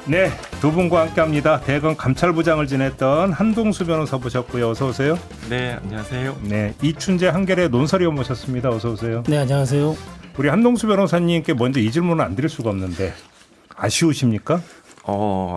네, 두 분과 함께합니다. 대검 감찰부장을 지냈던 한동수 변호사 모셨고요. 어서 오세요. 네, 안녕하세요. 네, 이춘재 한겨레 논설위원 모셨습니다. 어서 오세요. 네, 안녕하세요. 우리 한동수 변호사님께 먼저 이 질문을 안 드릴 수가 없는데 아쉬우십니까?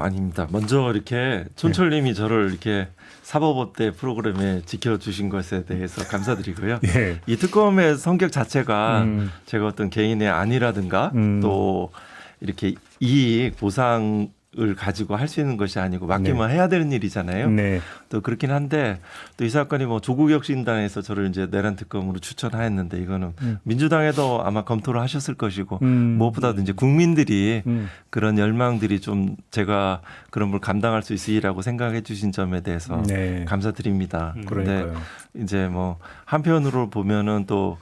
아닙니다. 먼저 이렇게 촌철님이 저를 이렇게 사법업대 프로그램에 지켜주신 것에 대해서 감사드리고요. 예. 이 특검의 성격 자체가 제가 어떤 개인의 안위라든가 또 이렇게 이익 보상을 가지고 할 수 있는 것이 아니고 맡기만 해야 되는 일이잖아요. 네. 또 그렇긴 한데 또 이 사건이 뭐 조국혁신단에서 저를 이제 내란 특검으로 추천하였는데 이거는 민주당에도 아마 검토를 하셨을 것이고 무엇보다도 이제 국민들이 그런 열망들이 좀 제가 그런 걸 감당할 수 있으리라고 생각해 주신 점에 대해서 네. 감사드립니다. 그런데 그러니까요. 이제 뭐 한편으로 보면은 또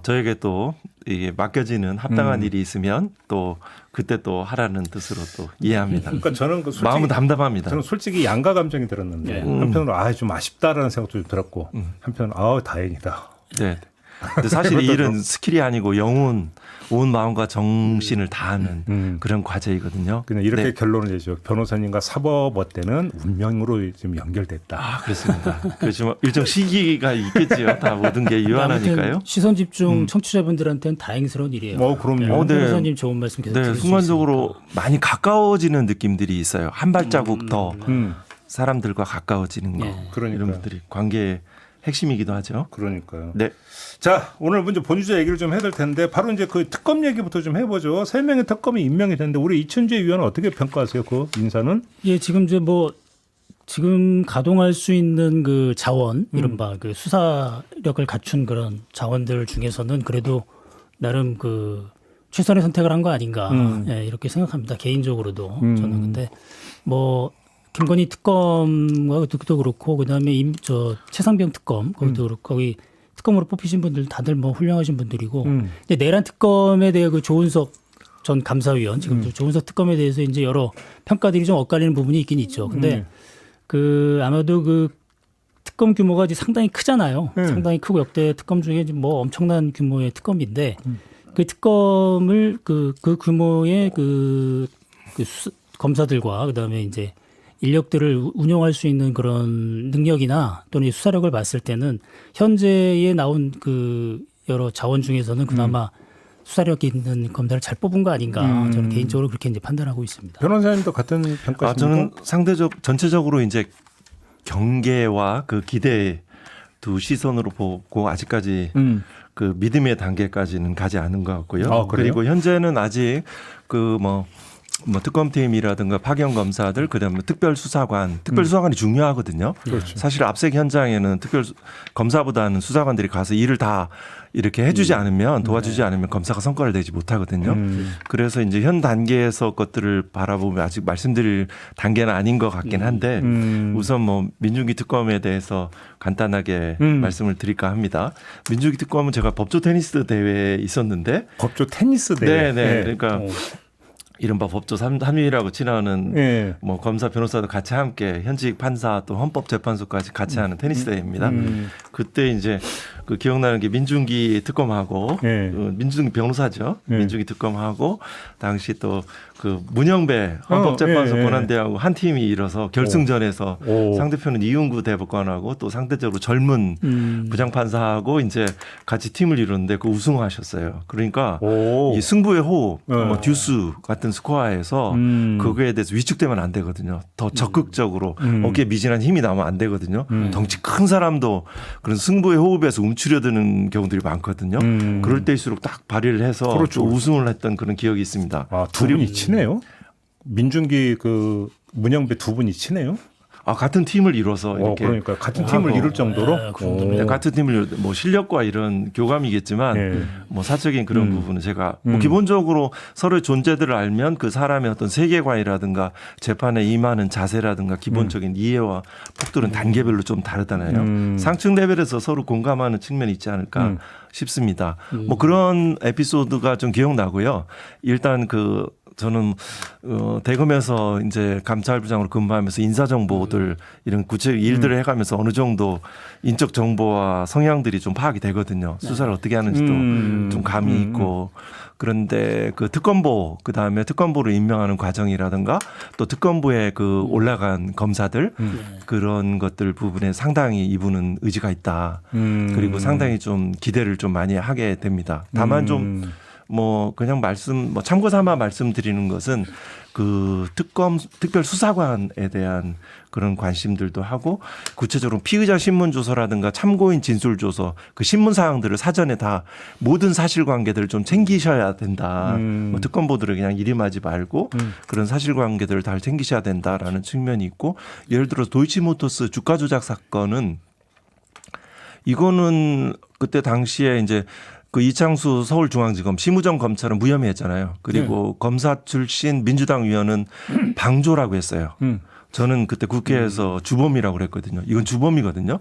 저에게 또 이게 맡겨지는 합당한 일이 있으면 또 그때 또 하라는 뜻으로 또 이해합니다. 그러니까 저는 솔직히 마음은 담담합니다. 저는 솔직히 양가 감정이 들었는데 한편으로 좀 아쉽다라는 생각도 좀 들었고 한편으로 다행이다. 네. 근데 사실 이 일은 스킬이 아니고 영혼, 온 마음과 정신을 다하는 그런 과제이거든요. 그냥 이렇게 네. 결론을 내죠. 변호사님과 사법어때는 운명으로 좀 연결됐다. 아, 그렇습니다. 그렇지만 일정 시기가 있겠지요. 다 모든 게 유한하니까요. 아무튼 시선 집중 청취자분들한테는 다행스러운 일이에요. 그럼요. 네. 변호사님 좋은 말씀 계속 네, 들을 수 순간적으로 많이 가까워지는 느낌들이 있어요. 한 발자국 더 사람들과 가까워지는 거. 네. 그러니까요. 이런 분들이 관계의 핵심이기도 하죠. 그러니까요. 네. 자, 오늘 먼저 본주제 얘기를 좀 해야 될 텐데 바로 이제 그 특검 얘기부터 좀 해보죠. 3명의 특검이 임명이 됐는데 우리 이춘재 위원은 어떻게 평가하세요? 그 인사는? 예, 지금 이제 지금 가동할 수 있는 그 자원, 이른바 그 수사력을 갖춘 그런 자원들 중에서는 그래도 나름 그 최선의 선택을 한 거 아닌가 예, 이렇게 생각합니다. 개인적으로도 저는 근데 김건희 특검과 그것도 그렇고 그다음에 최상병 특검 거기도 그렇고 거기 특검으로 뽑히신 분들 다들 훌륭하신 분들이고 근데 내란 특검에 대해 그 조은석 전 감사위원 지금 조은석 특검에 대해서 이제 여러 평가들이 좀 엇갈리는 부분이 있긴 있죠. 근데 아마도 그 특검 규모가 이제 상당히 크잖아요. 상당히 크고 역대 특검 중에 엄청난 규모의 특검인데 그 특검을 그 규모의 검사들과 그다음에 이제 인력들을 운영할 수 있는 그런 능력이나 또는 수사력을 봤을 때는 현재에 나온 그 여러 자원 중에서는 그나마 수사력 있는 검사를 잘 뽑은 거 아닌가 저는 개인적으로 그렇게 이제 판단하고 있습니다. 변호사님도 같은 평가십니까? 저는 전체적으로 이제 경계와 그 기대 두 시선으로 보고 아직까지 그 믿음의 단계까지는 가지 않은 것 같고요. 그리고 현재는 아직 특검팀이라든가 파견 검사들 그다음에 특별수사관이 중요하거든요. 그렇죠. 사실 압색 현장에는 검사보다는 수사관들이 가서 일을 다 이렇게 해주지 않으면 도와주지 않으면 검사가 성과를 내지 못하거든요. 그래서 이제 현 단계에서 것들을 바라보면 아직 말씀드릴 단계는 아닌 것 같긴 한데 우선 민중기 특검에 대해서 간단하게 말씀을 드릴까 합니다. 민중기 특검은 제가 법조 테니스 대회에 있었는데 법조 테니스 대회. 네. 그러니까. 이른바 법조 3위라고 친하는 검사 변호사도 같이 함께 현직 판사 또 헌법재판소까지 같이 하는 테니스 대회입니다. 그때 이제 그 기억나는 게 민중기 특검하고 민중기 변호사죠. 민중기 특검하고 당시 또 그 문영배 헌법재판소 권한대하고 한 팀이 이뤄서 결승전에서 상대편은 이윤구 대법관하고 또 상대적으로 젊은 부장판사하고 이제 같이 팀을 이뤘는데 그 우승하셨어요. 그러니까 이 승부의 호흡, 듀스 같은 스코어에서 그거에 대해서 위축되면 안 되거든요. 더 적극적으로 어깨에 미진한 힘이 나면 안 되거든요. 덩치 큰 사람도 그런 승부의 호흡에서 움츠려드는 경우들이 많거든요. 그럴 때일수록 딱 발휘를 해서 그렇죠. 우승을 했던 그런 기억이 있습니다. 두 분이 친해요? 민중기 문영배 두 분이 친해요? 같은 팀을 이뤄서 이렇게 그러니까 같은 팀을 이룰 정도로 같은 팀을 실력과 이런 교감이겠지만 사적인 그런 부분은 제가 기본적으로 서로의 존재들을 알면 그 사람의 어떤 세계관이라든가 재판에 임하는 자세라든가 기본적인 이해와 폭들은 단계별로 좀 다르잖아요. 상층 레벨에서 서로 공감하는 측면이 있지 않을까 싶습니다. 그런 에피소드가 좀 기억나고요. 일단 저는 대검에서 이제 감찰부장으로 근무하면서 인사정보들 이런 구체적 일들을 해가면서 어느 정도 인적 정보와 성향들이 좀 파악이 되거든요. 수사를 어떻게 하는지도 좀 감이 있고 그런데 그 특검보 그다음에 특검보를 임명하는 과정이라든가 또 특검부에 그 올라간 검사들 그런 것들 부분에 상당히 이분은 의지가 있다. 그리고 상당히 좀 기대를 좀 많이 하게 됩니다. 다만 좀 뭐 그냥 뭐 참고 삼아 말씀드리는 것은 그 특별 수사관에 대한 그런 관심들도 하고 구체적으로 피의자 신문 조서라든가 참고인 진술 조서 그 신문 사항들을 사전에 다 모든 사실관계들을 좀 챙기셔야 된다. 뭐 특검보들을 그냥 일임하지 말고 그런 사실관계들을 다 챙기셔야 된다라는 측면이 있고 예를 들어 도이치모터스 주가 조작 사건은 이거는 그때 당시에 이제 그 이창수 서울중앙지검 심우정 검찰은 무혐의했잖아요. 그리고 검사 출신 민주당 의원은 방조라고 했어요. 저는 그때 국회에서 주범이라고 그랬거든요. 이건 주범이거든요.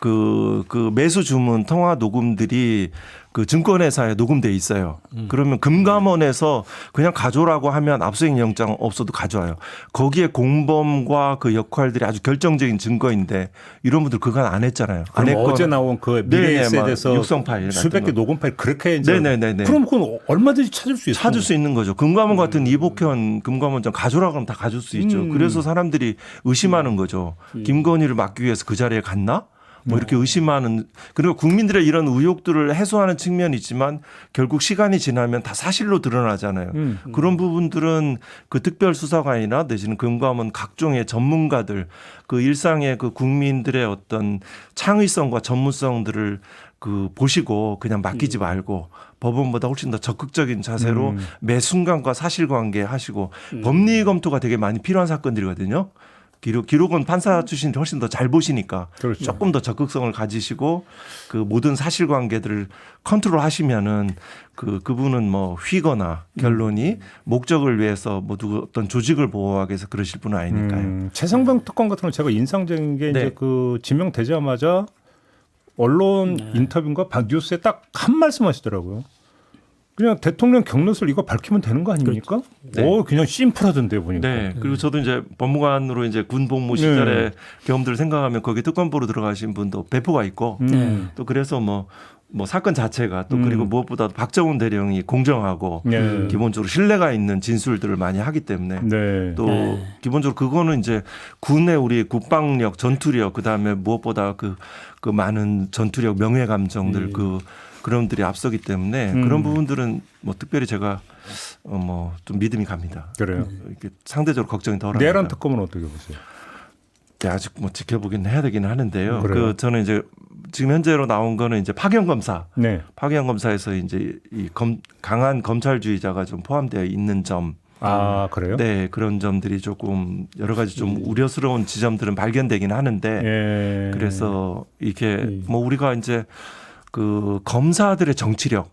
그 매수 주문 통화 녹음들이 그 증권회사에 녹음돼 있어요. 그러면 금감원에서 그냥 가져오라고 하면 압수수색 영장 없어도 가져와요. 거기에 공범과 그 역할들이 아주 결정적인 증거인데 이런 분들 그건 안 했잖아요. 안 했거나. 어제 나온 그 미래에셋에 대해서 육성 파일 수백 개 녹음 파일 그렇게 이제 네네네. 그럼 그건 얼마든지 찾을 수 있어요. 찾을 수 있는 거죠. 금감원 같은 이복현 금감원장 가져오라고 하면 다 가질 수 있죠. 그래서 사람들이 의심하는 거죠. 김건희를 막기 위해서 그 자리에 갔나? 뭐 이렇게 의심하는 그리고 국민들의 이런 의혹들을 해소하는 측면이 있지만 결국 시간이 지나면 다 사실로 드러나잖아요. 그런 부분들은 그 특별수사관이나 내지는 금감원 각종의 전문가들 그 일상의 그 국민들의 어떤 창의성과 전문성들을 그 보시고 그냥 맡기지 말고 법원보다 훨씬 더 적극적인 자세로 매 순간과 사실관계 하시고 법리 검토가 되게 많이 필요한 사건들이거든요. 기록은 판사 출신이 훨씬 더 잘 보시니까 그렇죠. 조금 더 적극성을 가지시고 그 모든 사실관계들을 컨트롤 하시면은 그분은 뭐 휘거나 결론이 목적을 위해서 뭐 누구 어떤 조직을 보호하기 위해서 그러실 분은 아니니까요. 최상병 특검 같은 건 제가 인상적인 게 이제 그 지명되자마자 언론 인터뷰인가 뉴스에 딱 한 말씀 하시더라고요. 그냥 대통령 경로를 이거 밝히면 되는 거 아닙니까? 네. 그냥 심플하던데요 보니까. 네. 그리고 저도 이제 법무관으로 이제 군 복무 시절의 경험들을 생각하면 거기 특검보로 들어가신 분도 배포가 있고 또 그래서 뭐 사건 자체가 또 그리고 무엇보다 박정훈 대령이 공정하고 기본적으로 신뢰가 있는 진술들을 많이 하기 때문에 또 기본적으로 그거는 이제 군의 우리 국방력, 전투력 그다음에 무엇보다 그 많은 전투력, 명예 감정들 그런 들이 앞서기 때문에 그런 부분들은 뭐 특별히 제가 뭐 좀 믿음이 갑니다. 그래요. 이렇게 상대적으로 걱정이 덜합니다. 내란 특검은 어떻게 보세요? 네, 아직 뭐 지켜보긴 해야 되긴 하는데요. 저는 이제 지금 현재로 나온 거는 이제 파견 검사, 파견 검사에서 이제 이 강한 검찰주의자가 좀 포함되어 있는 점. 아, 그래요? 네, 그런 점들이 조금 여러 가지 좀 우려스러운 지점들은 발견되긴 하는데 그래서 이게 뭐 우리가 이제 그 검사들의 정치력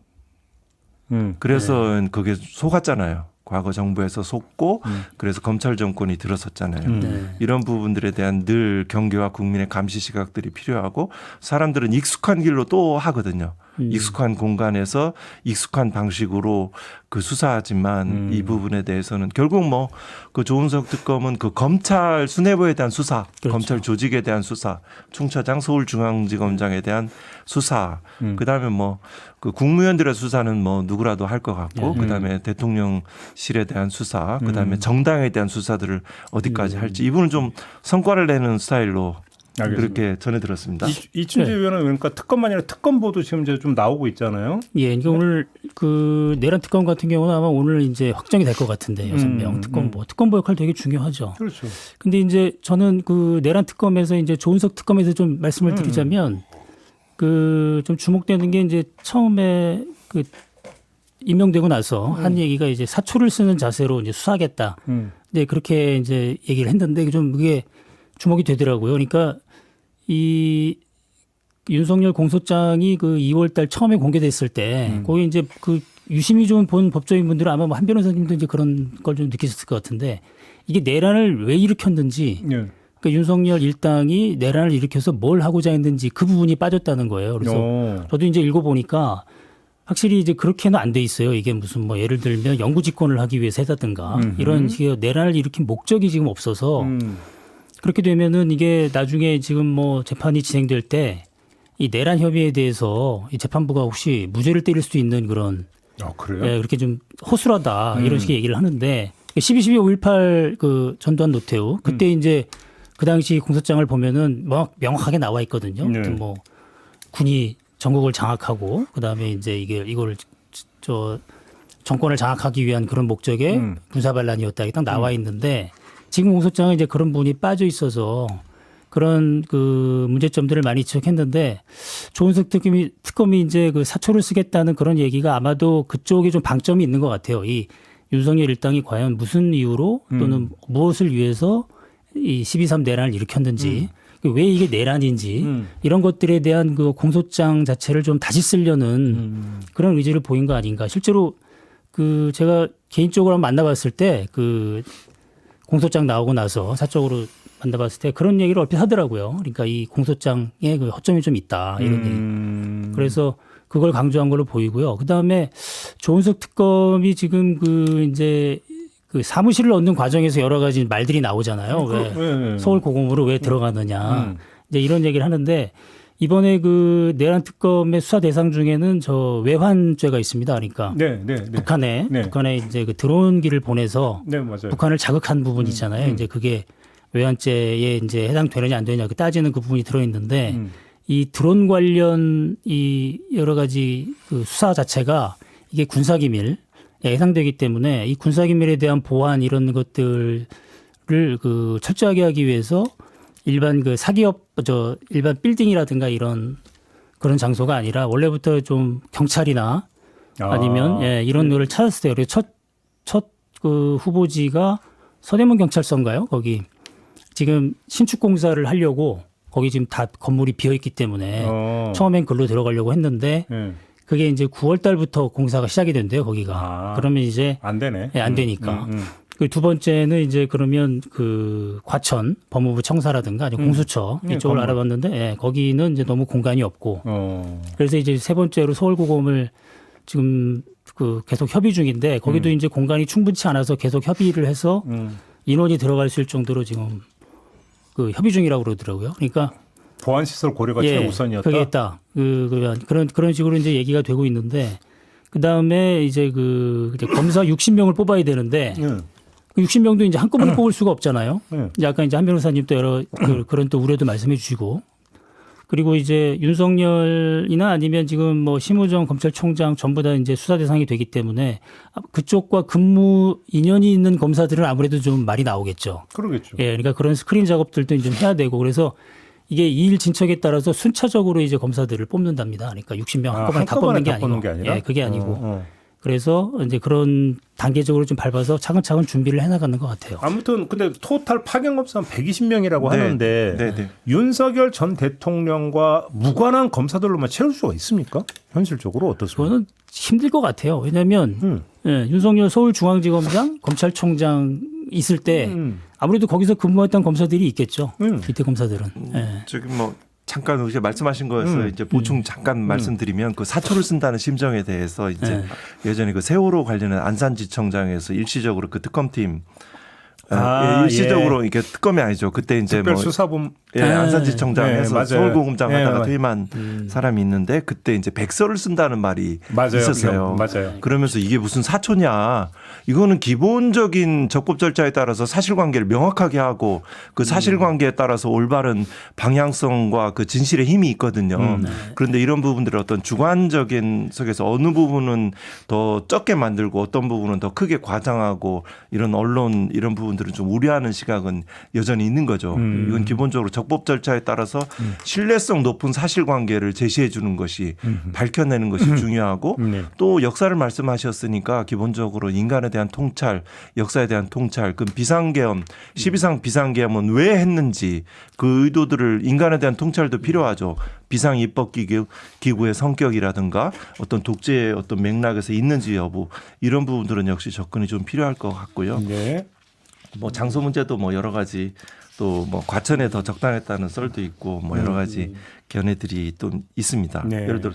그래서 그게 속았잖아요. 과거 정부에서 속고 그래서 검찰 정권이 들어섰잖아요. 이런 부분들에 대한 늘 경계와 국민의 감시 시각들이 필요하고 사람들은 익숙한 길로 또 하거든요. 익숙한 공간에서 익숙한 방식으로 그 수사하지만 이 부분에 대해서는 결국 뭐 그 조은석 특검은 그 검찰 수뇌부에 대한 수사, 검찰 조직에 대한 수사, 총차장 서울중앙지검장에 대한 수사, 그다음에 뭐 그 국무위원들의 수사는 뭐 누구라도 할 것 같고 그다음에 대통령실에 대한 수사, 그다음에 정당에 대한 수사들을 어디까지 할지 이분은 좀 성과를 내는 스타일로 그렇게 전해 들었습니다. 이춘재 의원은 그러니까 특검만 아니라 특검보도 지금 이제 좀 나오고 있잖아요. 예, 그러니까 오늘 그 내란 특검 같은 경우는 아마 오늘 이제 확정이 될 것 같은데 6명 특검보 역할 되게 중요하죠. 그렇죠. 근데 이제 저는 그 내란 특검에서 이제 조은석 특검에서 좀 말씀을 드리자면 그 좀 주목되는 게 이제 처음에 그 임명되고 나서 한 얘기가 이제 사초를 쓰는 자세로 이제 수사하겠다. 이제 그렇게 이제 얘기를 했는데 좀 그게 주목이 되더라고요. 그러니까 이 윤석열 공소장이 그 2월 달 처음에 공개됐을 때 거기 이제 그 유심히 좀 본 법조인 분들은 아마 한 변호사님도 이제 그런 걸 좀 느끼셨을 것 같은데 이게 내란을 왜 일으켰는지 그러니까 윤석열 일당이 내란을 일으켜서 뭘 하고자 했는지 그 부분이 빠졌다는 거예요. 그래서 저도 이제 읽어보니까 확실히 이제 그렇게는 안 돼 있어요. 이게 무슨 뭐 예를 들면 영구 집권을 하기 위해서 했다든가 이런 식의 내란을 일으킨 목적이 지금 없어서 그렇게 되면은 이게 나중에 지금 뭐 재판이 진행될 때 이 내란 혐의에 대해서 이 재판부가 혹시 무죄를 때릴 수도 있는 그런 그래요? 예, 그렇게 좀 허술하다 이런 식의 얘기를 하는데 12.12.5.18 그 전두환 노태우 그때 이제 그 당시 공소장을 보면은 명확하게 나와 있거든요. 뭐 군이 전국을 장악하고 그다음에 이제 이걸 정권을 장악하기 위한 그런 목적의 군사 반란이었다 이게 딱 나와 있는데 지금 공소장에 이제 그런 부분이 빠져 있어서 그런 그 문제점들을 많이 지적했는데 조은석 특검이 이제 그 사초를 쓰겠다는 그런 얘기가 아마도 그쪽에 좀 방점이 있는 것 같아요. 이 윤석열 일당이 과연 무슨 이유로 또는 무엇을 위해서 이 12.3 내란을 일으켰는지 왜 이게 내란인지 이런 것들에 대한 그 공소장 자체를 좀 다시 쓰려는 그런 의지를 보인 거 아닌가. 실제로 그 제가 개인적으로 한번 만나봤을 때 그 공소장 나오고 나서 사적으로 만나봤을 때 그런 얘기를 얼핏 하더라고요. 그러니까 이 공소장에 그 허점이 좀 있다 이런 얘기. 그래서 그걸 강조한 걸로 보이고요. 그 다음에 조은석 특검이 지금 그 이제 그 사무실을 얻는 과정에서 여러 가지 말들이 나오잖아요. 왜 서울 고검으로 왜 들어가느냐. 이제 이런 얘기를 하는데 이번에 그 내란 특검의 수사 대상 중에는 저 외환죄가 있습니다. 그러니까 북한에 이제 그 드론기를 보내서 북한을 자극한 부분이 있잖아요. 이제 그게 외환죄에 이제 해당되느냐 안 되느냐 따지는 그 부분이 들어있는데 이 드론 관련 이 여러 가지 그 수사 자체가 이게 군사기밀에 해당되기 때문에 이 군사기밀에 대한 보안 이런 것들을 그 철저하게 하기 위해서 일반 그 사기업 일반 빌딩이라든가 이런 그런 장소가 아니라 원래부터 좀 경찰이나 아니면 이런 거를 찾았을 때 그리고 첫 그 후보지가 서대문 경찰서인가요? 거기 지금 신축 공사를 하려고 거기 지금 다 건물이 비어 있기 때문에 처음엔 글로 들어가려고 했는데 그게 이제 9월 달부터 공사가 시작이 된대요, 거기가. 그러면 이제 안 되네. 안 되니까. 그 두 번째는 이제 그러면 그 과천 법무부 청사라든가 아니면 공수처 이쪽을 알아봤는데 거기는 이제 너무 공간이 없고 그래서 이제 세 번째로 서울고검을 지금 그 계속 협의 중인데 거기도 이제 공간이 충분치 않아서 계속 협의를 해서 인원이 들어갈 수 있을 정도로 지금 그 협의 중이라고 그러더라고요. 그러니까 보안 시설 고려가 최우선이었다. 그게 있다. 그런 식으로 이제 얘기가 되고 있는데 그 다음에 이제 그 이제 검사 60명을 뽑아야 되는데 그 60명도 이제 한꺼번에 뽑을 수가 없잖아요. 약간 이제 한 변호사님도 여러 그런 또 우려도 말씀해 주시고 그리고 이제 윤석열이나 아니면 지금 뭐 심우정 검찰총장 전부 다 이제 수사 대상이 되기 때문에 그쪽과 근무 인연이 있는 검사들은 아무래도 좀 말이 나오겠죠. 그러겠죠. 그러니까 그런 스크린 작업들도 좀 해야 되고 그래서 이게 이일 진척에 따라서 순차적으로 이제 검사들을 뽑는답니다. 그러니까 60명 한꺼번에 다 뽑는 게 아니고. 그게 아니고. 그래서 이제 그런 단계적으로 좀 밟아서 차근차근 준비를 해나가는 것 같아요. 아무튼 근데 토탈 파견 검사는 120명이라고 하는데 윤석열 전 대통령과 무관한 검사들로만 채울 수가 있습니까? 현실적으로 어떻습니까? 그거는 힘들 것 같아요. 왜냐하면 윤석열 서울중앙지검장, 검찰총장 있을 때 아무래도 거기서 근무했던 검사들이 있겠죠. 밑에 검사들은. 저기 뭐 잠깐 이제 말씀하신 거에서 이제 보충 잠깐 말씀드리면 그 사초를 쓴다는 심정에 대해서 이제 예전에 그 세월호 관련한 안산지청장에서 일시적으로 그 특검팀 일시적으로 이게 특검이 아니죠. 그때 이제 특별수사본 안산지청장에서 서울고검장 하다가 퇴임한 사람이 있는데 그때 이제 백서를 쓴다는 말이 있었어요. 그러면서 이게 무슨 사초냐. 이거는 기본적인 적법 절차에 따라서 사실관계를 명확하게 하고 그 사실관계에 따라서 올바른 방향성과 그 진실의 힘이 있거든요. 그런데 이런 부분들을 어떤 주관적인 속에서 어느 부분은 더 적게 만들고 어떤 부분은 더 크게 과장하고 이런 언론 이런 부분들은 좀 우려하는 시각은 여전히 있는 거죠. 이건 기본적으로 적법 절차에 따라서 신뢰성 높은 사실관계를 제시해 주는 것이 밝혀내는 것이 중요하고 또 역사를 말씀하셨으니까 기본적으로 인간에 대한 통찰, 역사에 대한 통찰, 그 비상계엄, 12.3 비상계엄은 왜 했는지 그 의도들을 인간에 대한 통찰도 필요하죠. 비상입법기구의 성격이라든가 어떤 독재의 어떤 맥락에서 있는지 여부 이런 부분들은 역시 접근이 좀 필요할 것 같고요. 뭐 장소 문제도 뭐 여러 가지 또 뭐 과천에 더 적당했다는 썰도 있고 뭐 여러 가지 견해들이 또 있습니다. 예를 들어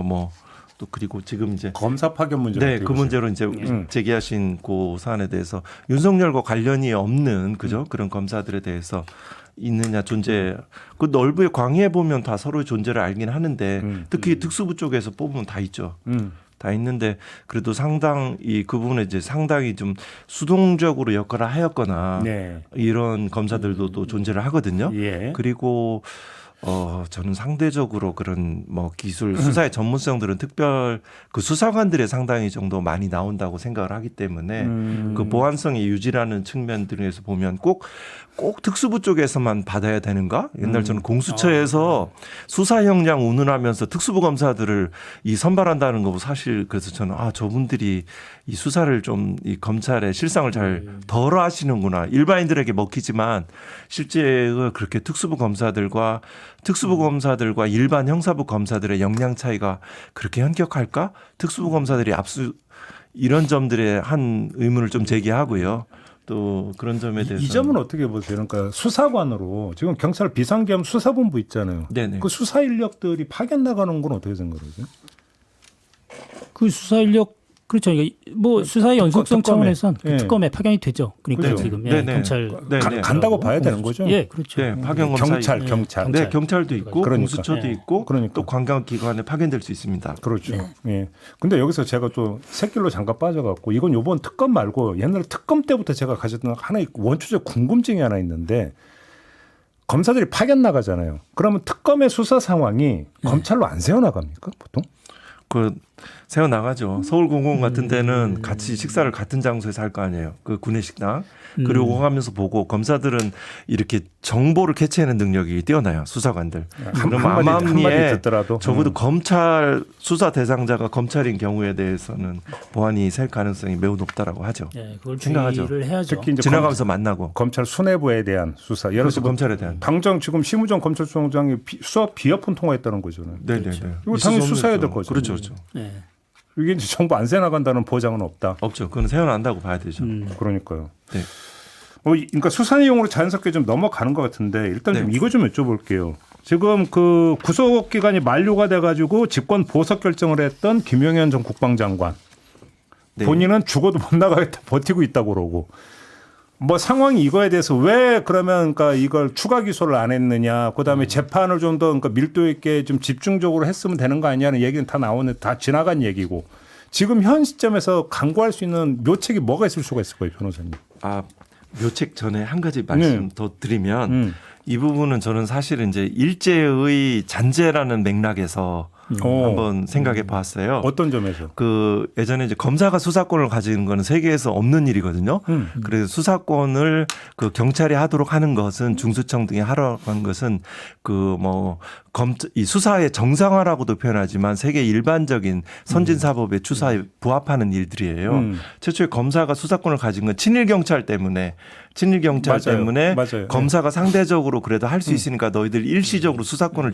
뭐 또 그리고 지금 이제 검사 파견 문제 그 문제로 이제 제기하신 그 사안에 대해서 윤석열과 관련이 없는 그죠 그런 검사들에 대해서 있느냐 존재 그 넓게 광의해 보면 다 서로의 존재를 알긴 하는데 특히 특수부 쪽에서 뽑으면 다 있죠. 다 있는데 그래도 상당히 그 부분에 이제 상당히 좀 수동적으로 역할을 하였거나 네. 이런 검사들도 또 존재를 하거든요. 예. 그리고 저는 상대적으로 그런 뭐 기술 수사의 전문성들은 특별 그 수사관들의 상당히 정도 많이 나온다고 생각을 하기 때문에 그 보안성의 유지라는 측면들에서 보면 꼭 특수부 쪽에서만 받아야 되는가? 옛날 저는 공수처에서 수사 역량 운운하면서 특수부 검사들을 이 선발한다는 거 사실 그래서 저는 저분들이 이 수사를 좀 이 검찰의 실상을 잘 덜 하시는구나. 일반인들에게 먹히지만 실제 그렇게 특수부 검사들과 일반 형사부 검사들의 역량 차이가 그렇게 현격할까? 특수부 검사들이 이런 점들에 한 의문을 좀 제기하고요. 또 그런 점에 대해서 이 점은 어떻게 보세요? 그러니까 수사관으로 지금 경찰 비상계엄 수사본부 있잖아요. 네네. 그 수사 인력들이 파견 나가는 건 어떻게 생각하세요? 그 수사 인력 그렇죠. 뭐 수사의 연속성 특검에. 차원에선 그 예. 특검에 파견이 되죠. 그러니까 그렇죠. 지금 네네. 경찰 네네. 간다고 봐야 되는 거죠? 예, 그렇죠. 네, 파견 검사 경찰. 네, 경찰도 있고 그러니까. 공수처도 네. 있고 그러니까. 또 관광기관에 파견될 수 있습니다. 그렇죠. 예. 근데 여기서 제가 또 새길로 잠깐 빠져갖고 이건 요번 특검 말고 옛날 특검 때부터 제가 가졌던 하나의 원초적 궁금증이 하나 있는데 검사들이 파견 나가잖아요. 그러면 특검의 수사 상황이 검찰로 안 세워 나갑니까 보통? 그 세워 나가죠. 서울공공 같은 데는 같이 식사를 같은 장소에서 할 거 아니에요. 그 구내식당. 그리고 오가면서 보고 검사들은 이렇게 정보를 캐치하는 능력이 뛰어나요. 수사관들. 그러면 암암리에 듣더라도 적어도 검찰 수사 대상자가 검찰인 경우에 대해서는 보안이 셀 가능성이 매우 높다라고 하죠. 예, 그걸 생각하죠. 주의를 해야죠. 특히 이제 지나가면서 만나고. 검찰 수뇌부에 대한 수사. 예를 그래서 들어 검찰에 대한. 당장 지금 심우정 검찰총장이 수업 비협폰 통화했다는 거잖아요. 네네네. 이거 당연히 수사해야 될 거죠. 그렇죠, 그렇죠. 예. 이게 이제 정부 안 새 나간다는 보장은 없다. 없죠. 그건 세워난다고 봐야 되죠. 그러니까요. 네. 그러니까 수사 내용으로 자연스럽게 좀 넘어가는 것 같은데 일단 좀 네. 이거 좀 여쭤볼게요. 지금 그 구속 기간이 만료가 돼가지고 직권 보석 결정을 했던 김용현 전 국방장관 네. 본인은 죽어도 못 나가겠다 버티고 있다고 그러고 뭐 상황이 이거에 대해서 왜 그러면 그러니까 이걸 추가 기소를 안 했느냐 그다음에 재판을 좀 더 그러니까 밀도 있게 좀 집중적으로 했으면 되는 거 아니냐는 얘기는 다 나오는데 다 지나간 얘기고 지금 현 시점에서 강구할 수 있는 묘책이 뭐가 있을 수가 있을 거예요 변호사님. 묘책 전에 한 가지 말씀 더 드리면 이 부분은 저는 사실은 이제 일제의 잔재라는 맥락에서 한번 생각해 봤어요. 어떤 점에서? 그 예전에 이제 검사가 수사권을 가지는 거는 세계에서 없는 일이거든요. 그래서 수사권을 그 경찰이 하도록 하는 것은 중수청 등이 하러 간 것은 그 뭐 이 수사의 정상화라고도 표현하지만 세계 일반적인 선진 사법의 추사에 부합하는 일들이에요. 최초에 검사가 수사권을 가진 건 친일 경찰 때문에 맞아요. 검사가 상대적으로 그래도 할 수 있으니까 너희들 일시적으로 수사권을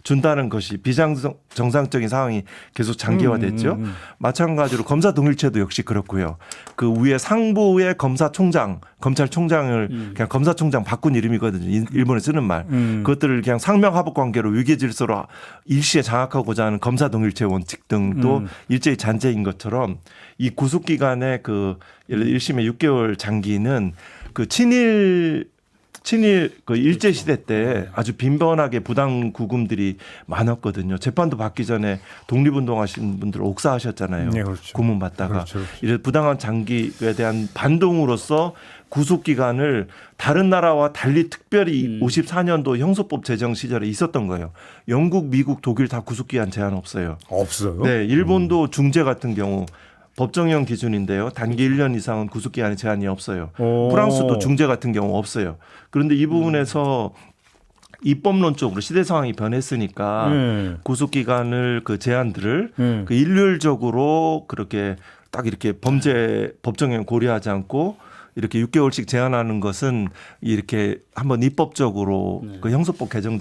준다는 것이 비정상적인 상황이 계속 장기화됐죠. 마찬가지로 검사 동일체도 역시 그렇고요. 그 위에 상부의 검찰총장을 그냥 검사총장 바꾼 이름이거든요. 일본에 쓰는 말. 그것들을 그냥 상명하복 관계로 위계 질서로 일시에 장악하고자 하는 검사 동일체 원칙 등도 일제히 잔재인 것처럼 이 구속 기간에 그 예를 들어 1심의 6개월 장기는 그 친일 그 일제 시대 때 아주 빈번하게 부당 구금들이 많았거든요. 재판도 받기 전에 독립운동하신 분들 옥사하셨잖아요. 네, 그렇죠. 고문 받다가 그렇죠. 이런 부당한 장기에 대한 반동으로서 구속 기간을 다른 나라와 달리 특별히 54년도 형소법 제정 시절에 있었던 거예요. 영국, 미국, 독일 다 구속 기간 제한 없어요. 없어요? 네, 일본도 중재 같은 경우 법정형 기준인데요. 단기 1년 이상은 구속기한에 제한이 없어요. 프랑스도 중재 같은 경우 없어요. 그런데 이 부분에서 입법론적으로 시대 상황이 변했으니까 구속기간을 그 제한들을 그 일률적으로 그렇게 딱 이렇게 범죄 법정형 고려하지 않고 이렇게 6개월씩 제한하는 것은 이렇게 한번 입법적으로 그 형소법 개정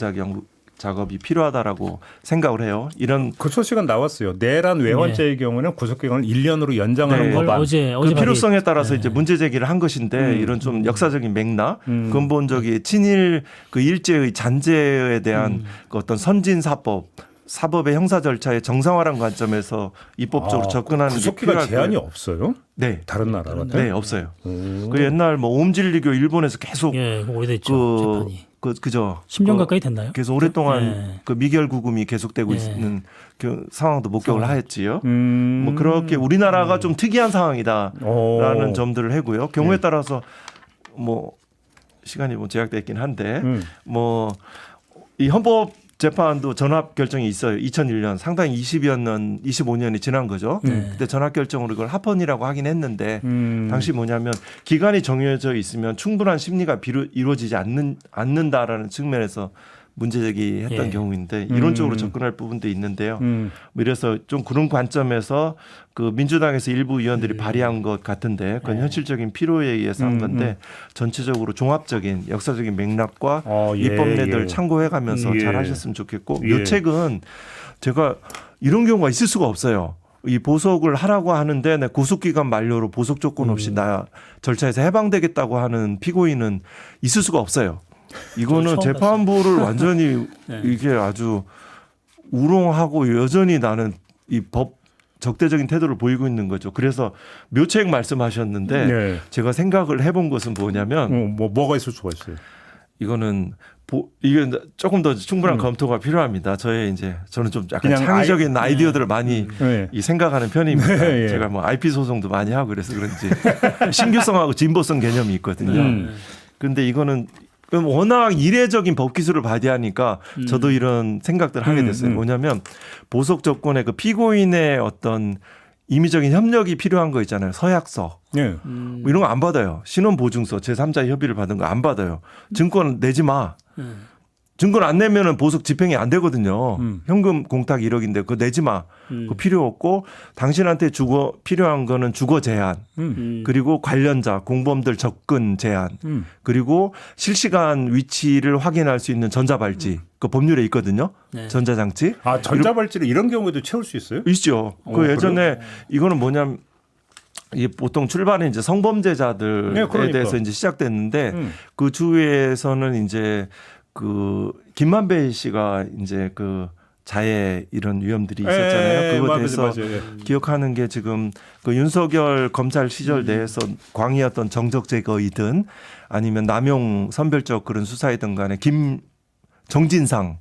작업이 필요하다라고 생각을 해요. 이런 그 소식은 나왔어요. 내란 외환죄의 경우는 구속기간을 1년으로 연장하는 법안. 어제 그 필요성에 따라서 이제 문제 제기를 한 것인데 이런 좀 역사적인 맥락, 근본적인 친일 그 일제의 잔재에 대한 그 어떤 선진 사법의 형사 절차의 정상화라는 관점에서 입법적으로 접근하는 게 구속기간 필요할 제한이 거예요. 없어요? 네. 다른 나라가? 네, 없어요. 그 옛날 뭐 옴질리교 일본에서 계속 예, 오래됐죠. 그 재판이. 그죠. 10년 가까이 됐나요? 그래서 오랫동안 네. 그 미결 구금이 계속되고 네. 있는 그 상황도 목격을 하였지요. 뭐 그렇게 우리나라가 좀 특이한 상황이다라는 점들을 하고요. 경우에 따라서 뭐 시간이 뭐 제약돼 있긴 한데 뭐 이 헌법재판도 전합 결정이 있어요. 2001년 상당히 25년이 지난 거죠. 그때 전합 결정으로 이걸 합헌이라고 하긴 했는데 당시 뭐냐면 기간이 정해져 있으면 충분한 심리가 이루어지지 않는다라는 측면에서 문제 제기했던 경우인데 이론적으로 접근할 부분도 있는데요. 이래서 좀 그런 관점에서 그 민주당에서 일부 의원들이 발의한 것 같은데 그건 현실적인 필요에 의해서 한 건데 전체적으로 종합적인 역사적인 맥락과 입법례들 참고해가면서 잘 하셨으면 좋겠고 묘책은 제가 이런 경우가 있을 수가 없어요. 이 보석을 하라고 하는데 내 구속기간 만료로 보석 조건 없이 나 절차에서 해방되겠다고 하는 피고인은 있을 수가 없어요. 이거는 재판부를 완전히 이게 아주 우롱하고 여전히 나는 이 법 적대적인 태도를 보이고 있는 거죠. 그래서 묘책 말씀하셨는데 제가 생각을 해본 것은 뭐냐면 뭐가 있을 수가 있어요. 이거는 이게 조금 더 충분한 검토가 필요합니다. 저는 좀 약간 창의적인 아이디어들을 많이 이 생각하는 편입니다. 제가 뭐 IP 소송도 많이 하고 그래서 그런지 신규성하고 진보성 개념이 있거든요. 그런데 이거는 워낙 이례적인 법 기술을 발휘하니까 저도 이런 생각들을 하게 됐어요. 뭐냐면 보석 조건에 그 피고인의 어떤 임의적인 협력이 필요한 거 있잖아요. 서약서. 뭐 이런 거 안 받아요. 신원보증서 제3자 협의를 받은 거 안 받아요. 증권 내지 마. 증권 안 내면은 보석 집행이 안 되거든요. 현금 공탁 1억인데 그거 내지 마. 그거 필요 없고 당신한테 필요한 거는 주거 제한 그리고 관련자 공범들 접근 제한 그리고 실시간 위치를 확인할 수 있는 전자발찌 그 법률에 있거든요. 전자장치. 아 전자발찌를 이런 경우에도 채울 수 있어요? 있죠. 그 예전에 이거는 뭐냐면 이 보통 출발은 이제 성범죄자들에 대해서 이제 시작됐는데 그 주위에서는 이제 그 김만배 씨가 이제 그 자해 이런 위험들이 있었잖아요. 그거에 대해서 기억하는 게 지금 그 윤석열 검찰 시절 내에서 광의였던 정적 제거이든 아니면 남용 선별적 그런 수사이든 간에 정진상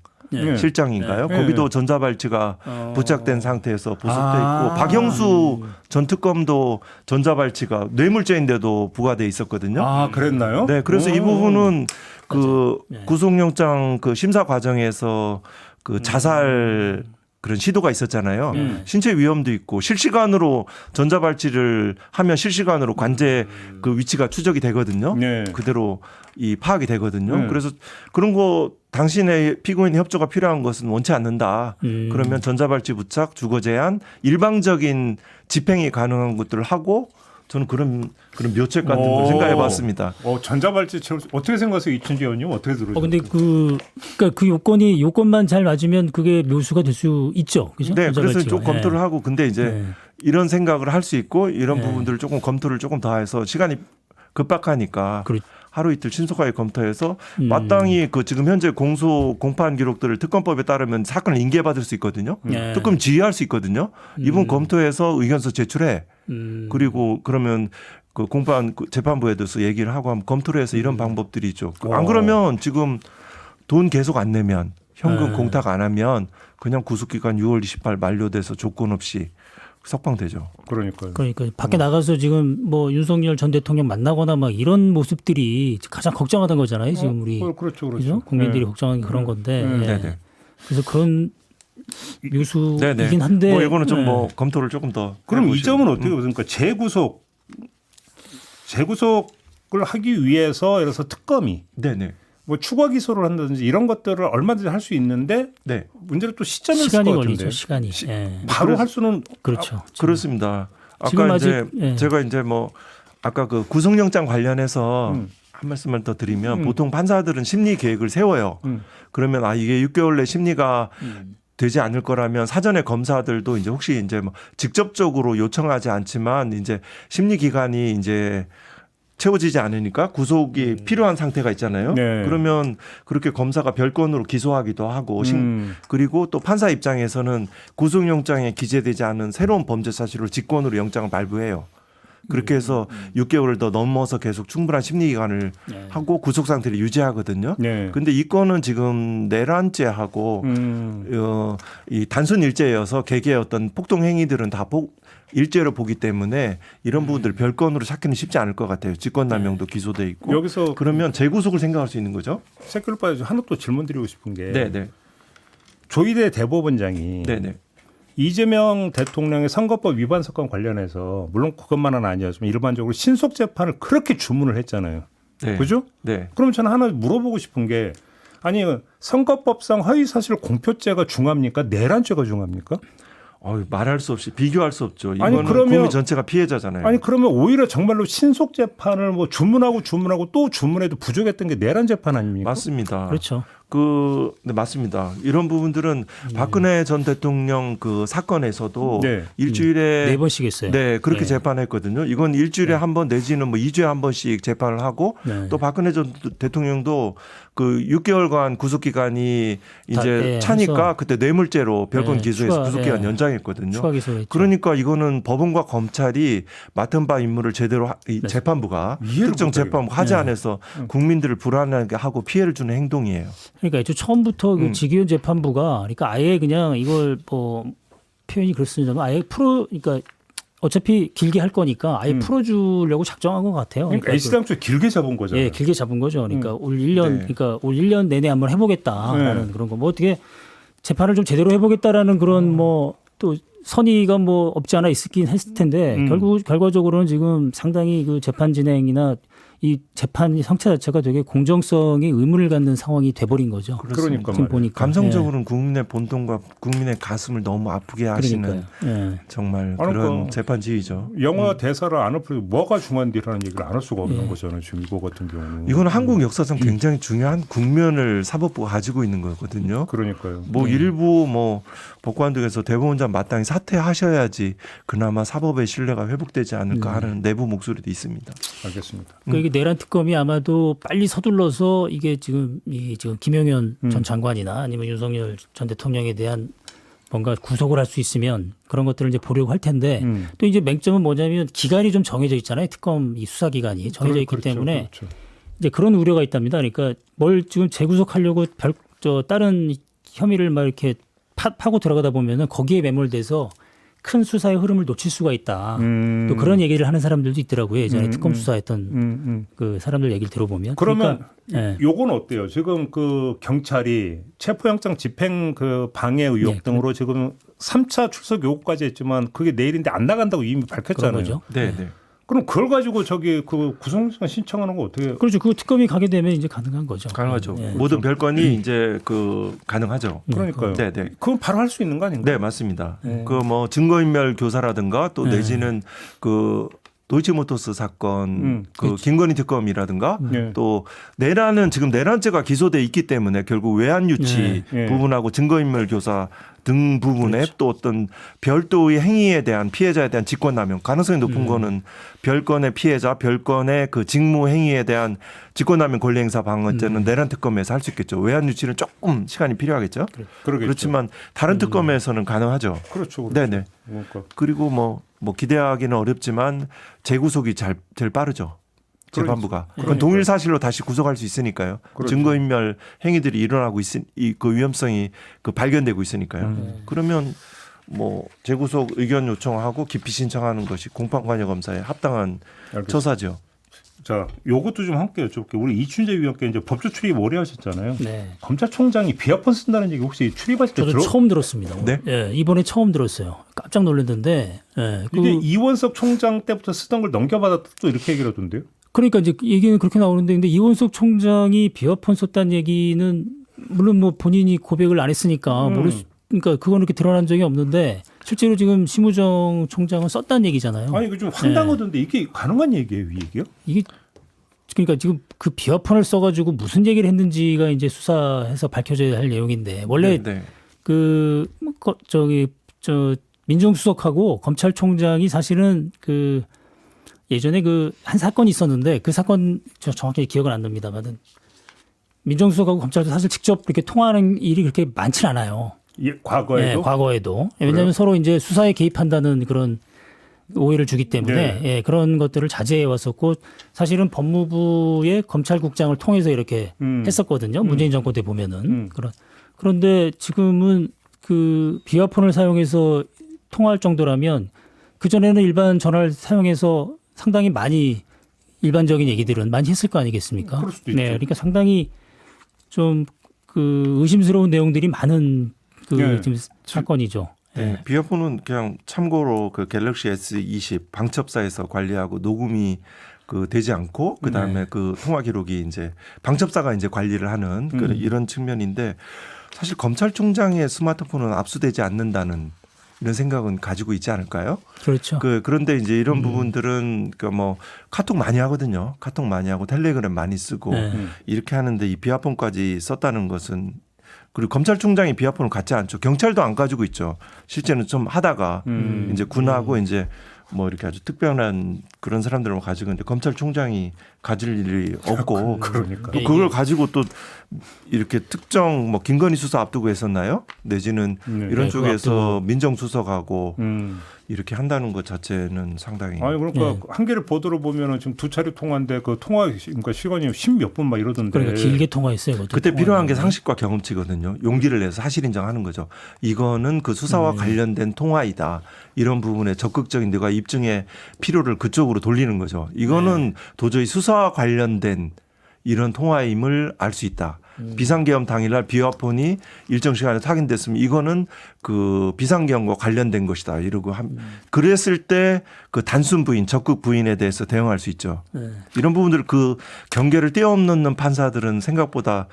실장인가요? 거기도 전자발찌가 부착된 상태에서 보석돼 있고 박영수 전 특검도 전자발찌가 뇌물죄인데도 부과돼 있었거든요. 아 그랬나요? 네, 그래서 이 부분은 그 구속영장 그 심사 과정에서 그 자살 그런 시도가 있었잖아요. 신체 위험도 있고 실시간으로 전자발찌를 하면 실시간으로 관제 그 위치가 추적이 되거든요. 그대로 이 파악이 되거든요. 그래서 그런 거 당신의 피고인의 협조가 필요한 것은 원치 않는다. 그러면 전자발찌 부착, 주거 제한, 일방적인 집행이 가능한 것들을 하고 저는 그런 묘책 같은 걸 생각해 봤습니다. 전자발찌 어떻게 생각하세요? 이춘재 의원님 어떻게 들으세요? 근데 그러니까 그 요건만 잘 맞으면 그게 묘수가 될 수 있죠. 그죠? 네, 그래서 좀 검토를 하고 근데 이제 이런 생각을 할 수 있고 이런 부분들을 조금 검토를 조금 더 해서 시간이 급박하니까 하루 이틀 신속하게 검토해서 마땅히 그 지금 현재 공판 기록들을 특검법에 따르면 사건을 인계받을 수 있거든요. 특검 지휘할 수 있거든요. 이분 검토해서 의견서 제출해. 그리고 그러면 그 공판 재판부에 대해서 얘기를 하고 하면 검토를 해서 이런 방법들이 있죠. 안 그러면 지금 돈 계속 안 내면 현금 공탁 안 하면 그냥 구속기간 6월 28일 만료돼서 조건 없이 석방되죠. 그러니까 밖에 나가서 지금 뭐 윤석열 전 대통령 만나거나 막 이런 모습들이 가장 걱정하던 거잖아요. 지금 우리 그렇죠. 국민들이 걱정하는 그런 건데. 그래서 그런 묘수이긴 한데. 뭐 이거는 좀 뭐 검토를 조금 더. 그럼 이 점은 어떻게 보십니까? 재구속을 하기 위해서 예를 들어서 특검이 뭐 추가 기소를 한다든지 이런 것들을 얼마든지 할 수 있는데 문제는 또 시간이 걸리죠. 시간이 바로 할 수는 그렇죠. 그렇습니다. 아까 이제 제가 이제 뭐 아까 그 구속영장 관련해서 한 말씀을 더 드리면 보통 판사들은 심리 계획을 세워요. 그러면 이게 6개월 내 심리가 되지 않을 거라면 사전에 검사들도 이제 혹시 이제 뭐 직접적으로 요청하지 않지만 이제 심리 기간이 이제 채워지지 않으니까 구속이 필요한 상태가 있잖아요. 그러면 그렇게 검사가 별건으로 기소하기도 하고 그리고 또 판사 입장에서는 구속영장에 기재되지 않은 새로운 범죄 사실로 직권으로 영장을 발부해요. 그렇게 해서 6개월을 더 넘어서 계속 충분한 심리 기간을 네. 하고 구속 상태를 유지하거든요. 네. 근데 이 건은 지금 내란죄하고 이 단순 일죄여서 개개의 어떤 폭동 행위들은 다 일죄로 보기 때문에 이런 부분들 별건으로 찾기는 쉽지 않을 것 같아요. 직권남용도 기소돼 있고. 여기서 그러면 재구속을 생각할 수 있는 거죠? 새끼를 빠져 하나 또 질문 드리고 싶은 게 네네. 조희대 대법원장이 네네. 이재명 대통령의 선거법 위반 사건 관련해서 물론 그것만은 아니었지만 일반적으로 신속 재판을 그렇게 주문을 했잖아요. 네. 그죠? 네. 그럼 저는 하나 물어보고 싶은 게 아니 선거법상 허위사실 공표죄가 중합니까? 내란죄가 중합니까? 말할 수 없이 비교할 수 없죠. 아니, 이거는 그러면- 국민 전체가 피해자잖아요. 아니 그러면 오히려 정말로 신속 재판을 뭐 주문하고 또 주문해도 부족했던 게 내란 재판 아닙니까? 맞습니다. 그렇죠. 네, 맞습니다. 이런 부분들은 박근혜 전 대통령 그 사건에서도 네. 일주일에 4번씩 했어요. 네, 그렇게 네. 재판했거든요. 이건 일주일에 한 번 내지는 뭐 2주에 한 번씩 재판을 하고 네. 또 박근혜 전 대통령도 그 6개월간 구속 기간이 이제 네, 차니까 해서 그때 뇌물죄로 별건 네, 기소해서 추가, 구속 기간 네. 연장했거든요. 추가 기소를 했죠. 그러니까 이거는 법원과 검찰이 맡은 바 임무를 제대로 이 재판부가 이해를 특정 못하겠네. 재판부 하지 않아서 국민들을 불안하게 하고 피해를 주는 행동이에요. 그러니까 애초 처음부터 그 지기현 재판부가 그러니까 아예 그냥 이걸 뭐 표현이 그렇습니다만 아예 그러니까 어차피 길게 할 거니까 아예 풀어주려고 작정한 것 같아요. 그러니까 애시당초 길게 잡은 거잖아요. 예, 길게 잡은 거죠. 그러니까 올 1년, 네. 그러니까 올 1년 내내 한번 해보겠다라는 그런 거. 뭐 어떻게 재판을 좀 제대로 해보겠다라는 그런 뭐 또 선의가 뭐 없지 않아 있었긴 했을 텐데 결과적으로는 지금 상당히 그 재판 진행이나 이 재판 형태 자체가 되게 공정성에 의문을 갖는 상황이 돼버린 거죠. 그러니까 지금 말이에요. 보니까 감성적으로는 국민의 본통과 국민의 가슴을 너무 아프게 하시는 그러니까요. 예. 정말 아니, 그런 그 재판지휘죠. 영화 대사를 안 엎으려 뭐가 중요한지라는 얘기를 안 할 수가 없는 거잖아요. 지금 이거 같은 경우는. 이거는 한국 역사상 굉장히 중요한 국면을 사법부가 가지고 있는 거거든요. 그러니까요. 뭐 일부 뭐 법관 등에서 대법원장 마땅히 사퇴하셔야지 그나마 사법의 신뢰가 회복되지 않을까 하는 내부 목소리도 있습니다. 알겠습니다. 그러니까 이게 내란 특검이 아마도 빨리 서둘러서 이게 지금 김용현 전 장관이나 아니면 윤석열 전 대통령에 대한 뭔가 구속을 할 수 있으면 그런 것들을 이제 보려고 할 텐데 또 이제 맹점은 뭐냐면 기간이 좀 정해져 있잖아요. 특검 이 수사 기간이 정해져 있기 그렇죠, 때문에 그렇죠. 이제 그런 우려가 있답니다. 그러니까 뭘 지금 재구속하려고 다른 혐의를 막 이렇게 파고 들어가다 보면은 거기에 매몰돼서 큰 수사의 흐름을 놓칠 수가 있다. 또 그런 얘기를 하는 사람들도 있더라고요. 예전에 특검 수사했던 그 사람들 얘기를 들어보면. 그러면 그러니까, 예. 요건 어때요? 지금 그 경찰이 체포영장 집행 그 방해 의혹 네, 등으로 지금 3차 출석 요구까지 했지만 그게 내일인데 안 나간다고 이미 그런 밝혔잖아요. 거죠. 네, 네. 그럼 그걸 가지고 저기 그 구속영장 신청하는 거 어떻게? 그렇죠. 그 특검이 가게 되면 이제 가능한 거죠. 가능하죠. 예. 모든 별건이 이제 그 가능하죠. 그러니까요. 네, 네. 그건 바로 할 수 있는 거 아닌가요? 네, 맞습니다. 그 뭐 증거인멸 교사라든가 또 내지는 그 도이치모터스 사건 그 김건희 특검이라든가 네. 또 지금 내란죄가 기소돼 있기 때문에 결국 외환 유치 네. 부분하고 증거인멸 교사 등 부분에 또 어떤 별도의 행위에 대한 피해자에 대한 직권남용 가능성이 높은 거는 별건의 피해자, 별건의 그 직무 행위에 대한 직권남용 권리행사 방어죄는 내란 특검에서 할 수 있겠죠. 외환 유치는 조금 시간이 필요하겠죠. 그러겠죠. 그렇지만 다른 특검에서는 가능하죠. 그렇죠. 네네. 그러니까. 그리고 뭐 기대하기는 어렵지만 재구속이 제일 빠르죠. 재판부가. 그건 동일 사실로 다시 구속할 수 있으니까요. 그렇죠. 증거인멸 행위들이 일어나고 그 위험성이 그 발견되고 있으니까요. 그러면 뭐 재구속 의견 요청하고 기피 신청하는 것이 공판관여검사에 합당한 알겠습니다. 처사죠. 자, 요것도 좀 함께 여쭤볼게요. 우리 이춘재 위원께 이제 법조 출입 오래 하셨잖아요. 네. 검찰총장이 비아폰 쓴다는 얘기 혹시 출입하실 때 저도 처음 들었습니다. 네? 예, 이번에 처음 들었어요. 깜짝 놀랐는데. 예, 이게 이원석 총장 때부터 쓰던 걸 넘겨받았다 또 이렇게 얘기를 하던데요. 그러니까 이제 얘기는 그렇게 나오는데 근데 이원석 총장이 비어폰 썼다는 얘기는 물론 뭐 본인이 고백을 안 했으니까 그러니까 그건 이렇게 드러난 적이 없는데 실제로 지금 심우정 총장은 썼다는 얘기잖아요. 아니 이거 좀 황당하던데 이게 가능한 얘기예요, 이 얘기요? 이게 그러니까 지금 그 비어폰을 써가지고 무슨 얘기를 했는지가 이제 수사해서 밝혀져야 할 내용인데 원래 네. 민정수석하고 검찰총장이 사실은 그 예전에 그 한 사건이 있었는데 그 사건 저 정확히 기억은 안 납니다만은 민정수석하고 검찰도 사실 직접 이렇게 통화하는 일이 그렇게 많진 않아요. 과거에도. 네, 과거에도. 왜냐하면 서로 이제 수사에 개입한다는 그런 오해를 주기 때문에 예, 그런 것들을 자제해 왔었고 사실은 법무부의 검찰국장을 통해서 이렇게 했었거든요. 문재인 정권 때 보면은 그런데 지금은 그 비화폰을 사용해서 통화할 정도라면 그 전에는 일반 전화를 사용해서 상당히 많이 일반적인 얘기들은 많이 했을 거 아니겠습니까? 그럴 수도 네, 있죠. 그러니까 상당히 좀 그 의심스러운 내용들이 많은 그 네. 지금 사건이죠. 네, 비화폰은 그냥 참고로 그 갤럭시 S20 방첩사에서 관리하고 녹음이 그 되지 않고 그 다음에 그 통화 기록이 이제 방첩사가 이제 관리를 하는 그런 이런 측면인데 사실 검찰총장의 스마트폰은 압수되지 않는다는 이런 생각은 가지고 있지 않을까요? 그렇죠. 그런데 이제 이런 부분들은 그 뭐 카톡 많이 하거든요. 카톡 많이 하고 텔레그램 많이 쓰고 이렇게 하는데 이 비화폰까지 썼다는 것은 그리고 검찰총장이 비화폰을 갖지 않죠. 경찰도 안 가지고 있죠. 실제는 좀 하다가 이제 군하고 이제 뭐 이렇게 아주 특별한 그런 사람들만 가지고 있는데 검찰총장이 가질 일이 없고 그러니까. 또 그걸 가지고 또 이렇게 특정 뭐 김건희 수사 앞두고 했었나요? 내지는 이런 네, 쪽에서 민정수석하고 이렇게 한다는 것 자체는 상당히 아니 그러니까 한겨레 보도로 보면은 지금 두 차례 통화인데 그 통화 그러니까 시간이 10몇 분 막 이러던데. 그러니까 길게 통화했어요. 그것도 그때 필요한 게 통화는. 상식과 경험치거든요. 용기를 내서 사실 인정하는 거죠. 이거는 그 수사와 관련된 통화이다. 이런 부분에 적극적인 내가 입증의 필요를 그쪽으로 돌리는 거죠. 이거는 도저히 수사와 관련된 이런 통화임을 알 수 있다. 비상계엄 당일날 비화폰이 일정 시간에 확인됐으면 이거는 그 비상계엄과 관련된 것이다. 이러고 그랬을 때 그 단순 부인, 적극 부인에 대해서 대응할 수 있죠. 이런 부분들 그 경계를 떼어넘는 판사들은 생각보다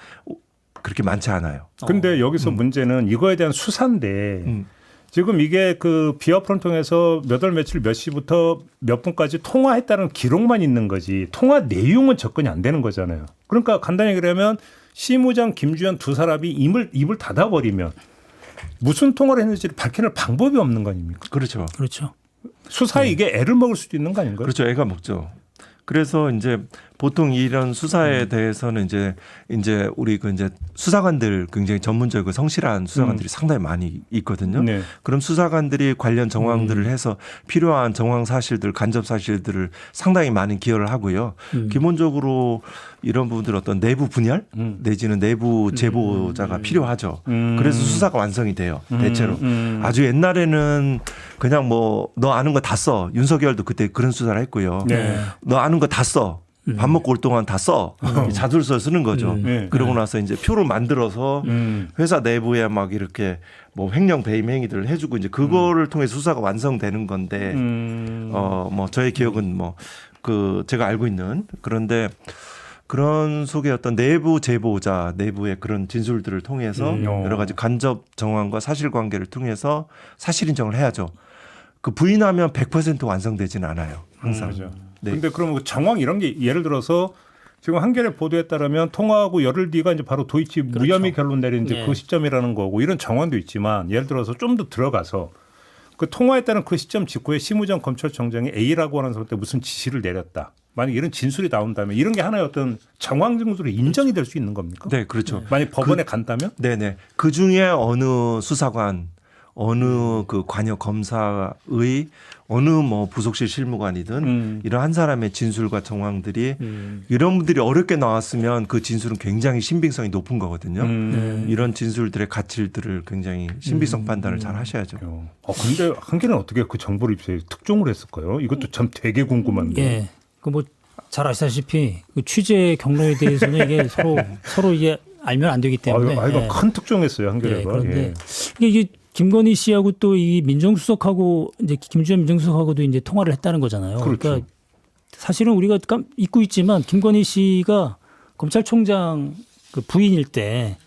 그렇게 많지 않아요. 근데 여기서 문제는 이거에 대한 수사인데 지금 이게 그 비화폰을 통해서 몇 월 며칠 몇 시부터 몇 분까지 통화했다는 기록만 있는 거지 통화 내용은 접근이 안 되는 거잖아요. 그러니까 간단히 얘기하면 시무장 김주현 두 사람이 입을 닫아버리면 무슨 통화를 했는지를 밝혀낼 방법이 없는 거 아닙니까? 그렇죠. 그렇죠. 수사에 이게 애를 먹을 수도 있는 거 아닌가요? 그렇죠. 애가 먹죠. 그래서 이제 보통 이런 수사에 대해서는 이제 우리 그 이제 수사관들 굉장히 전문적이고 성실한 수사관들이 상당히 많이 있거든요. 네. 그럼 수사관들이 관련 정황들을 해서 필요한 정황 사실들, 간접 사실들을 상당히 많은 기여를 하고요. 기본적으로 이런 부분들 어떤 내부 분열 내지는 내부 제보자가 필요하죠. 그래서 수사가 완성이 돼요. 대체로. 아주 옛날에는 그냥 뭐 너 아는 거 다 써. 윤석열도 그때 그런 수사를 했고요. 네. 너 아는 거 다 써. 밥 먹고 올 동안 다 써. 자술서 쓰는 거죠. 네. 그러고 나서 이제 표를 만들어서 회사 내부에 막 이렇게 뭐 횡령 배임 행위들을 해주고 이제 그거를 통해 수사가 완성되는 건데 뭐 저의 기억은 뭐 그 제가 알고 있는 그런데 그런 속에 어떤 내부 제보자 내부의 그런 진술들을 통해서 여러 가지 간접 정황과 사실관계를 통해서 사실 인정을 해야죠. 그 부인하면 100% 완성되지는 않아요. 항상. 네. 근데 그럼 그 정황 이런 게 예를 들어서 지금 한겨레 보도에 따르면 통화하고 열흘 뒤가 이제 바로 도이치 무혐의 결론 내린 이제 그 시점이라는 거고 이런 정황도 있지만 예를 들어서 좀 더 들어가서 그 통화했다는 그 시점 직후에 심우정 검찰총장이 A라고 하는 사람한테 무슨 지시를 내렸다. 만약 이런 진술이 나온다면 이런 게 하나의 어떤 정황 증거로 인정이 될 수 있는 겁니까? 네, 그렇죠. 만약 법원에 간다면? 네네. 그 중에 어느 수사관, 어느 그 관여 검사의 어느 뭐 부속실 실무관이든 이런 한 사람의 진술과 정황들이 이런 분들이 어렵게 나왔으면 그 진술은 굉장히 신빙성이 높은 거거든요. 이런 진술들의 가치들을 굉장히 신빙성 판단을 잘 하셔야죠. 근데 한겨레는 어떻게 그 정보를 입수해 특종을 했을까요? 이것도 참 되게 궁금한데. 예. 그 뭐 잘 아시다시피 그 취재 경로에 대해서는 이게 서로 이게 알면 안 되기 때문에. 이거 큰 특종했어요 한겨레가. 예, 그런데 이게 김건희 씨하고 또 이 민정수석하고 이제 김주현 민정수석하고도 이제 통화를 했다는 거잖아요. 그렇죠. 그러니까 사실은 우리가 잊고 있지만 김건희 씨가 검찰총장 그 부인일 때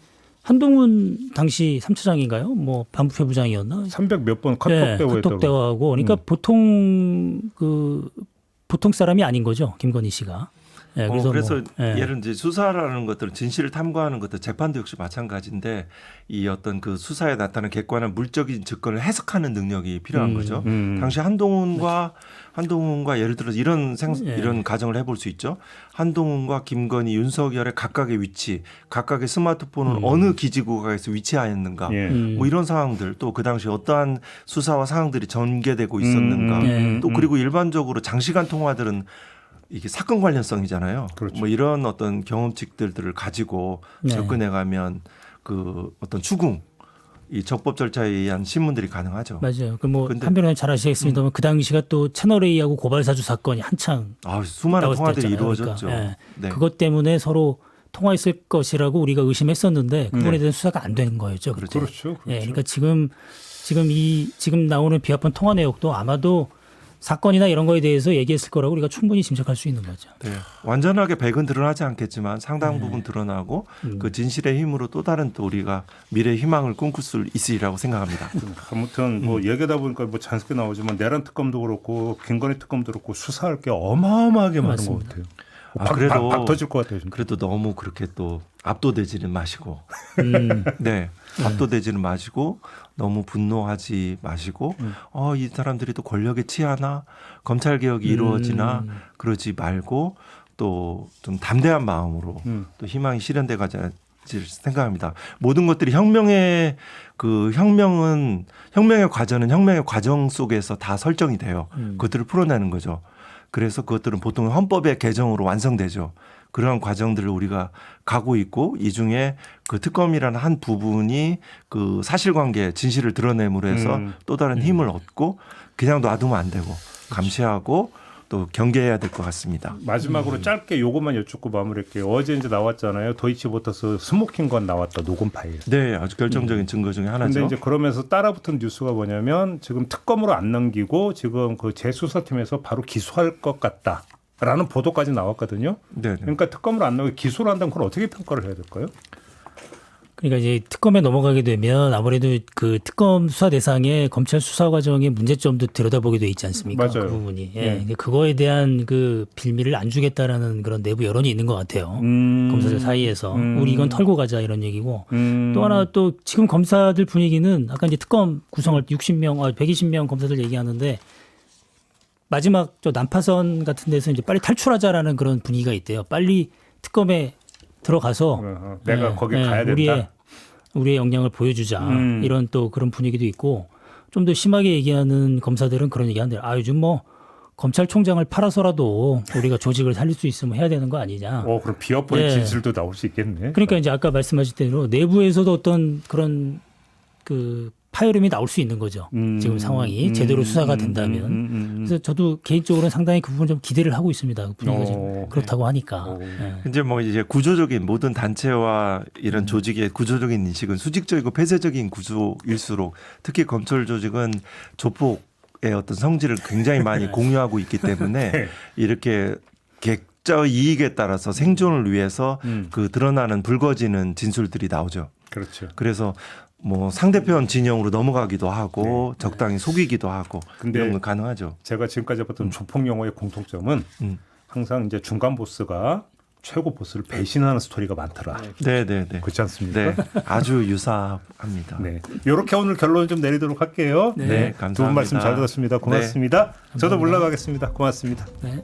한동훈 당시 3차장인가요? 뭐 반부패 부장이었나? 300 몇 번 카톡 네, 대화했다고. 카톡 대화하고 그러니까 보통 사람이 아닌 거죠. 김건희 씨가. 예, 그래서 뭐, 예. 예를 이제 수사라는 것들은 진실을 탐구하는 것도 재판도 역시 마찬가지인데 이 어떤 그 수사에 나타나는 객관한 물적인 증거를 해석하는 능력이 필요한 거죠. 당시 한동훈과 예를 들어서 이런 가정을 해볼 수 있죠. 한동훈과 김건희, 윤석열의 각각의 위치, 각각의 스마트폰은 어느 기지국에서 위치하였는가, 뭐 이런 상황들, 또 그 당시 어떠한 수사와 상황들이 전개되고 있었는가, 또 그리고 일반적으로 장시간 통화들은 이게 사건 관련성이잖아요. 그렇죠. 뭐 이런 어떤 경험칙들을 가지고 접근해가면 그 어떤 추궁, 이 적법 절차에 의한 신문들이 가능하죠. 맞아요. 그 뭐 한변호사님 잘 아시겠습니다만 그 당시가 또 채널 A하고 고발사주 사건이 한창 수많은 통화들이 이루어졌죠. 그러니까, 네. 그것 때문에 서로 통화했을 것이라고 우리가 의심했었는데 그 부분에 대한 수사가 안 되는 거였죠. 그때. 그렇죠. 예, 그러니까 지금 나오는 비합헌 통화 내역도 아마도 사건이나 이런 거에 대해서 얘기했을 거라고 우리가 충분히 짐작할 수 있는 거죠. 네. 완전하게 100은 드러나지 않겠지만 상당 부분 드러나고 그 진실의 힘으로 또 다른 또 우리가 미래의 희망을 꿈꿀 수 있으리라고 생각합니다. 아무튼 뭐 얘기하다 보니까 뭐 자연스럽게 나오지만 내란 특검도 그렇고 김건희 특검도 그렇고 수사할 게 어마어마하게 많은 것 같아요. 그래도 박 터질 것 같아요. 진짜. 그래도 너무 그렇게 또 압도되지는 마시고, 네, 압도되지는 마시고 너무 분노하지 마시고, 이 사람들이 또 권력에 취하나 검찰 개혁이 이루어지나 그러지 말고 또 좀 담대한 마음으로 또 희망이 실현돼 가지 생각합니다. 모든 것들이 혁명의 과정은 혁명의 과정 속에서 다 설정이 돼요. 그것들을 풀어내는 거죠. 그래서 그것들은 보통 헌법의 개정으로 완성되죠. 그러한 과정들을 우리가 가고 있고 이 중에 그 특검이라는 한 부분이 그 사실관계 진실을 드러냄으로 해서 또 다른 힘을 얻고 그냥 놔두면 안 되고 감시하고 또 경계해야 될 것 같습니다. 마지막으로 짧게 요것만 여쭙고 마무리할게요. 어제 이제 나왔잖아요. 도이치모터스 스모킹건 나왔다. 녹음 파일. 네, 아주 결정적인 증거 중에 하나죠. 근데 이제 그러면서 따라붙은 뉴스가 뭐냐면 지금 특검으로 안 넘기고 지금 그 재수사팀에서 바로 기소할 것 같다라는 보도까지 나왔거든요. 네. 그러니까 특검으로 안 넘기고 기소를 한다면 그걸 어떻게 평가를 해야 될까요? 그러니까 이제 특검에 넘어가게 되면 아무래도 그 특검 수사 대상에 검찰 수사 과정의 문제점도 들여다보게 돼 있지 않습니까? 맞아요. 그 부분이. 예. 그거에 대한 그 빌미를 안 주겠다라는 그런 내부 여론이 있는 것 같아요. 검사들 사이에서. 우리 이건 털고 가자 이런 얘기고. 또 하나 또 지금 검사들 분위기는 아까 이제 특검 구성을 120명 검사들 얘기하는데 마지막 저 난파선 같은 데서 이제 빨리 탈출하자라는 그런 분위기가 있대요. 빨리 특검에 들어가서 내가 거기 가야 된다. 우리의 역량을 보여주자. 이런 또 그런 분위기도 있고 좀 더 심하게 얘기하는 검사들은 그런 얘기하는데 요즘 뭐 검찰총장을 팔아서라도 우리가 조직을 살릴 수 있으면 해야 되는 거 아니냐. 그럼 비협보의 진실도 나올 수 있겠네. 그러니까 이제 아까 말씀하신 대로 내부에서도 어떤 그런 그 파열음이 나올 수 있는 거죠. 지금 상황이 제대로 수사가 된다면. 그래서 저도 개인적으로는 상당히 그 부분 좀 기대를 하고 있습니다. 그 분위기가 지금 그렇다고 하니까. 이제 뭐 이제 구조적인 모든 단체와 이런 조직의 구조적인 인식은 수직적이고 폐쇄적인 구조일수록 특히 검찰 조직은 조폭의 어떤 성질을 굉장히 많이 공유하고 있기 때문에 이렇게 객자 이익에 따라서 생존을 위해서 그 드러나는 붉어지는 진술들이 나오죠. 그렇죠. 그래서 뭐 상대편 진영으로 넘어가기도 하고 적당히 속이기도 하고 이런 건 가능하죠. 제가 지금까지 봤던 조폭 영화의 공통점은 항상 이제 중간 보스가 최고 보스를 배신하는 스토리가 많더라. 네. 그렇지 않습니까? 네, 아주 유사합니다. 네, 이렇게 오늘 결론을 좀 내리도록 할게요. 네, 감사합니다. 두 분 말씀 잘 들었습니다. 고맙습니다. 네. 저도 물러가겠습니다. 고맙습니다. 네.